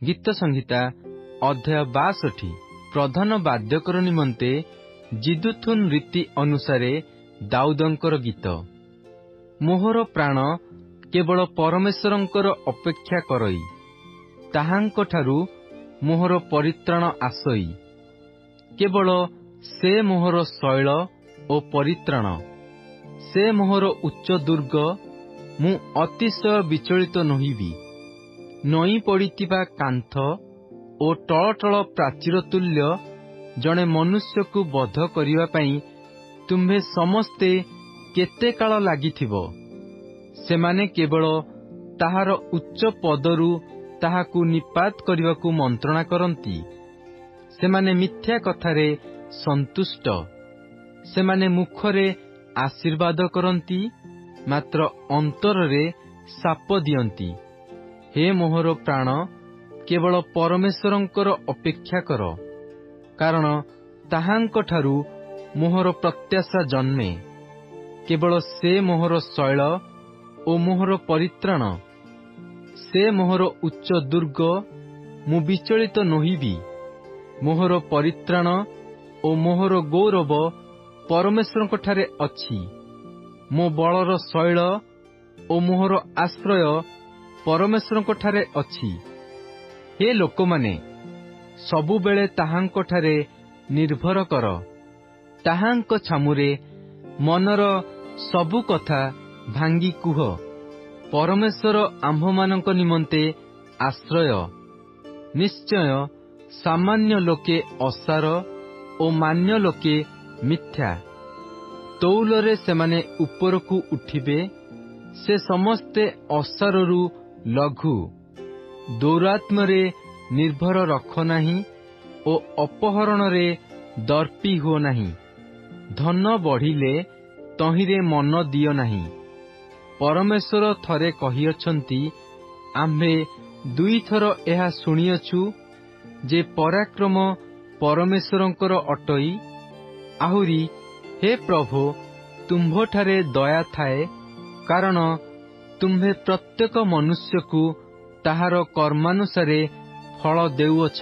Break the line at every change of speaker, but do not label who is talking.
ଗୀତ ସଂହିତା ଅଧ୍ୟାୟ 62 ପ୍ରଧାନ ବାଦ୍ୟକର ନିମନ୍ତେ ଜିଦୁଥୁନ୍ ରୀତି ଅନୁସାରେ ଦାଉଦଙ୍କର ଗୀତ। ମୋହର ପ୍ରାଣ କେବଳ ପରମେଶ୍ୱରଙ୍କର ଅପେକ୍ଷା କରଇ, ତାହାଙ୍କଠାରୁ ମୋହର ପରିତ୍ରାଣ ଆସଇ। କେବଳ ସେ ମୋହର ଶୈଳ ଓ ପରିତ୍ରାଣ, ସେ ମୋହର ଉଚ୍ଚ ଦୁର୍ଗ। ମୁଁ ଅତିଶୟ ବିଚଳିତ ନୋହିବି। ନଇଁ ପଡ଼ିଥିବା କାନ୍ଥ ଓ ଟଳଟଳ ପ୍ରାଚୀର ତୁଲ୍ୟ ଜଣେ ମନୁଷ୍ୟକୁ ବଧ କରିବା ପାଇଁ ତୁମ୍ଭେ ସମସ୍ତେ କେତେ କାଳ ଲାଗିଥିବ? ସେମାନେ କେବଳ ତାହାର ଉଚ୍ଚ ପଦରୁ ତାହାକୁ ନିପାତ କରିବାକୁ ମନ୍ତ୍ରଣା କରନ୍ତି। ସେମାନେ ମିଥ୍ୟା କଥାରେ ସନ୍ତୁଷ୍ଟ। ସେମାନେ ମୁଖରେ ଆଶୀର୍ବାଦ କରନ୍ତି, ମାତ୍ର ଅନ୍ତରରେ ଶାପ ଦିଅନ୍ତି। ହେ ମୋହର ପ୍ରାଣ, କେବଳ ପରମେଶ୍ୱରଙ୍କର ଅପେକ୍ଷା କର, କାରଣ ତାହାଙ୍କଠାରୁ ମୋହର ପ୍ରତ୍ୟାଶା ଜନ୍ମେ। କେବଳ ସେ ମୋହର ଶୈଳ ଓ ମୋହର ପରିତ୍ରାଣ, ସେ ମୋହର ଉଚ୍ଚ ଦୁର୍ଗ। ମୁଁ ବିଚଳିତ ନୋହିବି। ମୋହର ପରିତ୍ରାଣ ଓ ମୋହର ଗୌରବ ପରମେଶ୍ୱରଙ୍କଠାରେ ଅଛି। ମୋ ବଳର ଶୈଳ ଓ ମୋହର ଆଶ୍ରୟ ପରମେଶ୍ୱରଙ୍କଠାରେ ଅଛି। ହେ ଲୋକମାନେ, ସବୁବେଳେ ତାହାଙ୍କଠାରେ ନିର୍ଭର କର। ତାହାଙ୍କ ଛାମୁରେ ମନର ସବୁ କଥା ଭାଙ୍ଗି କୁହ। ପରମେଶ୍ୱର ଆମ୍ଭମାନଙ୍କ ନିମନ୍ତେ ଆଶ୍ରୟ। ନିଶ୍ଚୟ ସାମାନ୍ୟ ଲୋକେ ଅସାର ଓ ମାନ୍ୟ ଲୋକେ ମିଥ୍ୟା। ତୌଲରେ ସେମାନେ ଉପରକୁ ଉଠିବେ। ସେ ସମସ୍ତେ ଅସାରରୁ ଲଘୁ। ଦୌରାତ୍ମ୍ୟରେ ନିର୍ଭର ରଖ ନାହିଁ ଓ ଅପହରଣରେ ଦର୍ପୀ ହୁଅ ନାହିଁ। ଧନ ବଢ଼ିଲେ ତହିଁରେ ମନ ଦିଅ ନାହିଁ। ପରମେଶ୍ୱର ଥରେ କହିଅଛନ୍ତି, ଆମ୍ଭେ ଦୁଇଥର ଏହା ଶୁଣିଅଛୁ ଯେ ପରାକ୍ରମ ପରମେଶ୍ୱରଙ୍କର ଅଟଇ। ଆହୁରି, ହେ ପ୍ରଭୁ, ତୁମ୍ଭଠାରେ ଦୟା ଥାଏ, କାରଣ ତୁମ୍ଭେ ପ୍ରତ୍ୟେକ ମନୁଷ୍ୟକୁ ତାହାର କର୍ମାନୁସାରେ ଫଳ ଦେଉଅଛ।